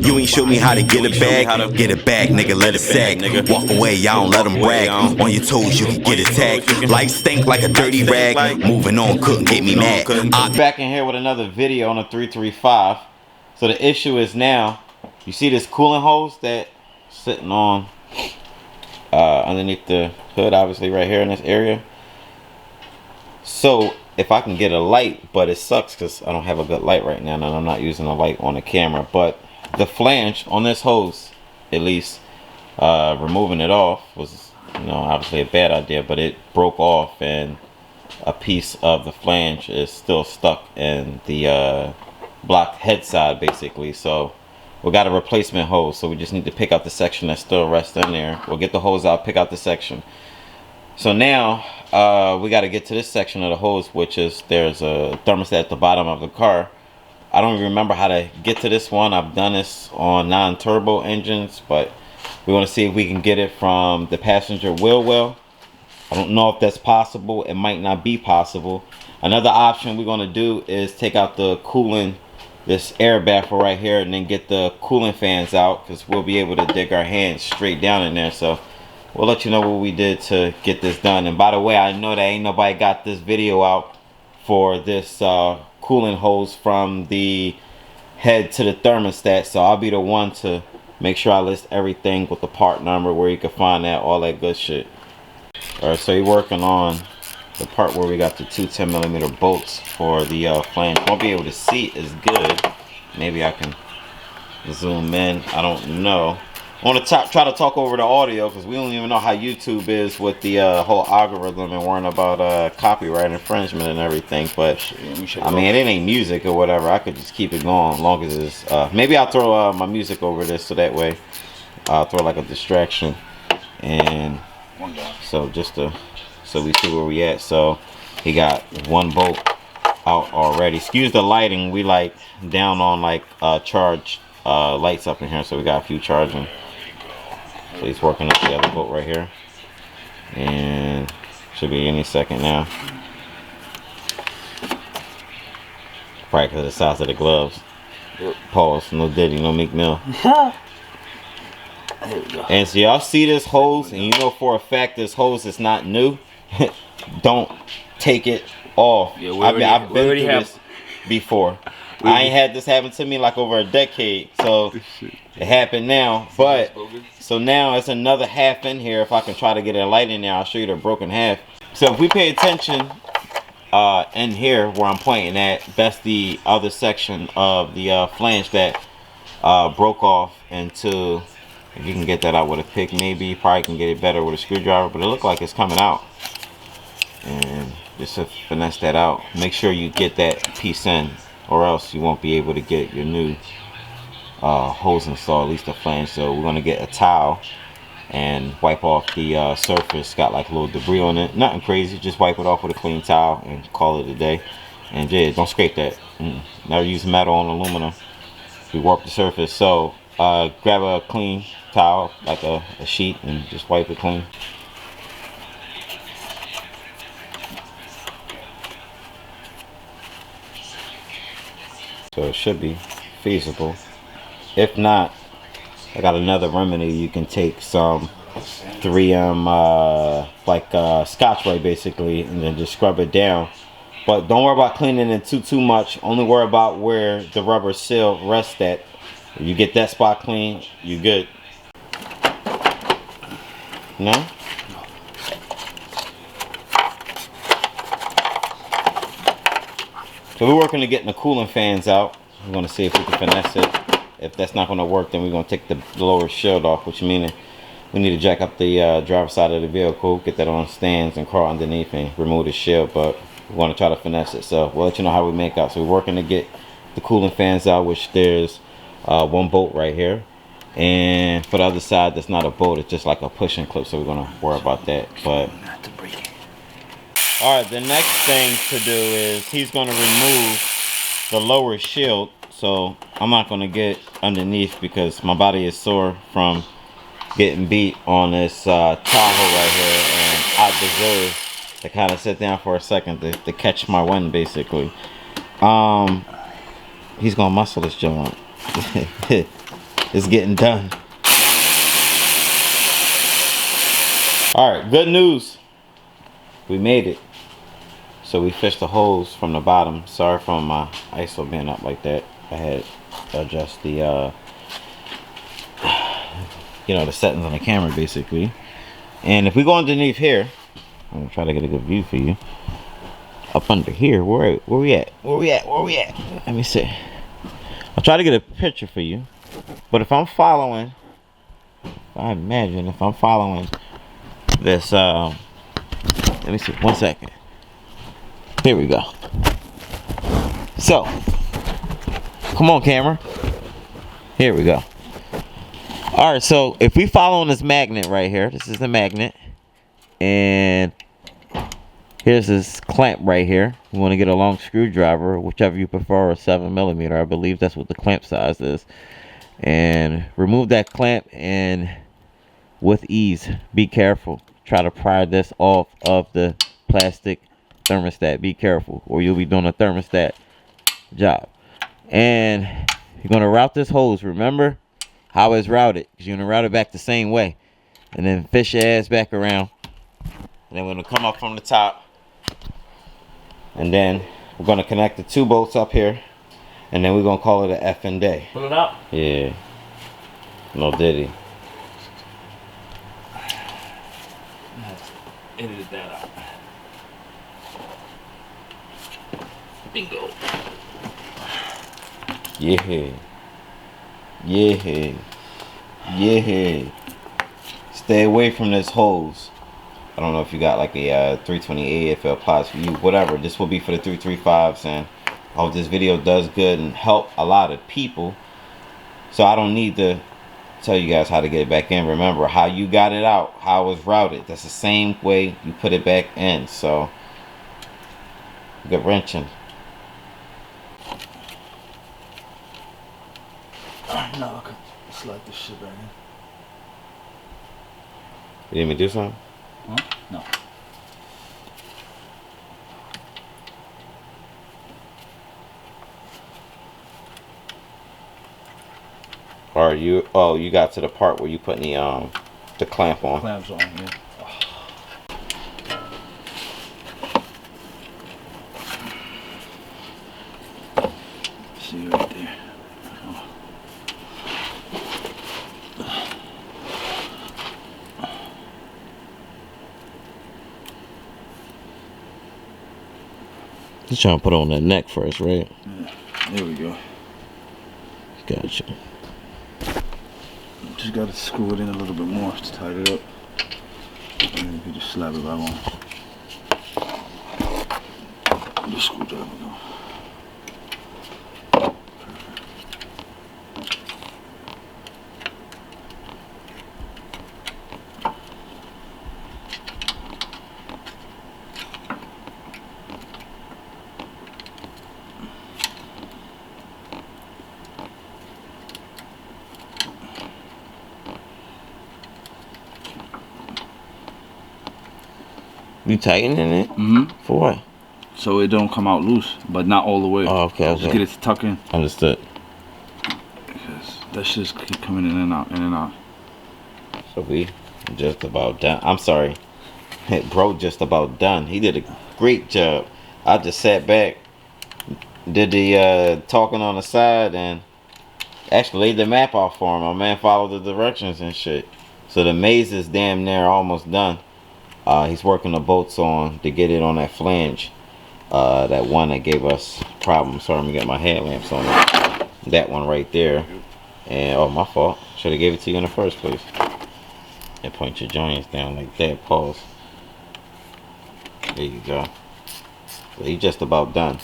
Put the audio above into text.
You ain't show me how to get it back. Get it back, nigga, let it sag. Walk away, y'all don't let them brag. On your toes, you can get attacked. Life stink like a dirty rag. Moving on, couldn't get me mad. Back in here with another video on a 335. So the issue is now, you see this coolant hose that sitting on underneath the hood, obviously right here in this area. So if I can get a light, but it sucks because I don't have a good light right now and I'm not using a light on the camera, but the flange on this hose, at least removing it off was, you know, obviously a bad idea, but it broke off and a piece of the flange is still stuck in the blocked head side basically. So we got a replacement hose, so we just need to pick out the section that's still resting in there. We'll get the hose out, pick out the section. So now we got to get to this section of the hose, which is there's a thermostat at the bottom of the car. I don't even remember how to get to this one. I've done this on non-turbo engines, but we want to see if we can get it from the passenger wheel well. I don't know if that's possible. It might not be possible. Another option we're going to do is take out the coolant, this air baffle right here, and then get the coolant fans out, because we'll be able to dig our hands straight down in there. So we'll let you know what we did to get this done. And by the way, I know that ain't nobody got this video out for this coolant hose from the head to the thermostat, so I'll be the one to make sure I list everything with the part number, where you can find that, all that good shit. Alright, so you're working on the part where we got the two 10mm bolts for the flange. Won't be able to see as good. Maybe I can zoom in, I don't know. I want to try to talk over the audio, because we don't even know how YouTube is with the whole algorithm and worrying about copyright infringement and everything. But I mean, it ain't music or whatever. I could just keep it going as long as it's maybe I'll throw my music over this, so that way I'll throw like a distraction. And so just to, so we see where we at. So he got one bolt out already. Excuse the lighting, we like down on like charge lights up in here, so we got a few charging. So he's working up the other bolt right here, and should be any second now. Probably because of the size of the gloves. Pause. No Diddy, no Meek Mill. And so y'all see this hose, and you know for a fact this hose is not new. Don't take it off. Yeah, I've been through this before. I ain't had this happen to me like over a decade, so it happened now. But so now it's another half in here. If I can try to get a light in there, I'll show you the broken half. So if we pay attention in here where I'm pointing at, that's the other section of the flange that broke off into. If you can get that out with a pick, maybe you probably can get it better with a screwdriver, but it looks like it's coming out. And just to finesse that out, make sure you get that piece in, or else you won't be able to get your new hose installed, at least the flange. So we're going to get a towel and wipe off the surface. Got like a little debris on it, nothing crazy, just wipe it off with a clean towel and call it a day. And yeah, don't scrape that. Never use metal on aluminum. We warp the surface. So grab a clean towel, like a sheet, and just wipe it clean. So it should be feasible. If not, I got another remedy. You can take some 3M like Scotch-Brite basically, and then just scrub it down. But don't worry about cleaning it too much. Only worry about where the rubber seal rests at. If you get that spot clean, you good. No? So we're working to getting the coolant fans out. We're going to see if we can finesse it. If that's not going to work, then we're going to take the lower shield off, which means we need to jack up the driver's side of the vehicle, get that on stands, and crawl underneath and remove the shield. But we're going to try to finesse it. So we'll let you know how we make out. So we're working to get the coolant fans out, which there's one bolt right here. And for the other side, that's not a bolt, it's just like a pushing clip. So we're going to worry about that. But alright, the next thing to do is he's going to remove the lower shield. So I'm not going to get underneath because my body is sore from getting beat on this Tahoe right here, and I deserve to kind of sit down for a second to catch my wind basically. He's going to muscle this joint. It's getting done. Alright, good news. We made it. So we fished the hose from the bottom. Sorry for my ISO being up like that. I had to adjust the the settings on the camera basically. And if we go underneath here, I'm gonna try to get a good view for you. Up under here, where we at? Where we at? Let me see. I'll try to get a picture for you. But if I'm following, if I'm following this, let me see, 1 second. Here we go. So, come on camera. Here we go. Alright, so if we follow on this magnet right here, this is the magnet. And here's this clamp right here. You want to get a long screwdriver, whichever you prefer, or 7mm. I believe that's what the clamp size is. And remove that clamp, and with ease, be careful. Try to pry this off of the plastic thermostat. Be careful, or you'll be doing a thermostat job. And you're going to route this hose. Remember how it's routed, because you're going to route it back the same way. And then fish your ass back around. And then we're going to come up from the top. And then we're going to connect the 2 bolts up here. And then we're going to call it a effing day. Pull it out? Yeah. No diddy. Edited that out. Bingo. Yeah. Stay away from this hose. I don't know if you got like a 320A, if it applies for you, whatever. This will be for the 335s, and I hope this video does good and help a lot of people. So I don't need to tell you guys how to get it back in. Remember how you got it out, how it was routed. That's the same way you put it back in. So good wrenching. No, I can slide this shit back in. You need me to do something? Huh? No. Or you? Oh, you got to the part where you putting the clamp on. Clamps on, yeah. See right there. You're trying to put on that neck first, right? Yeah. There we go. Gotcha. Just gotta screw it in a little bit more to tighten it up. And then you can just slap it back on. The screwdriver go. You tightening it? Mm-hmm. For what? So it don't come out loose, but not all the way. Oh, okay. Just get it to tuck in. Understood. Because that shit's keep coming in and out, in and out. So we just about done. I'm sorry. Bro just about done. He did a great job. I just sat back, did the talking on the side, and actually laid the map out for him. My man followed the directions and shit. So the maze is damn near almost done. He's working the bolts on to get it on that flange. That one that gave us problems. Sorry, I'm gonna get my headlamps on it. That one right there. And oh, my fault. Should have gave it to you in the first place. And point your joints down like that. Pause. There you go. Well, he's just about done.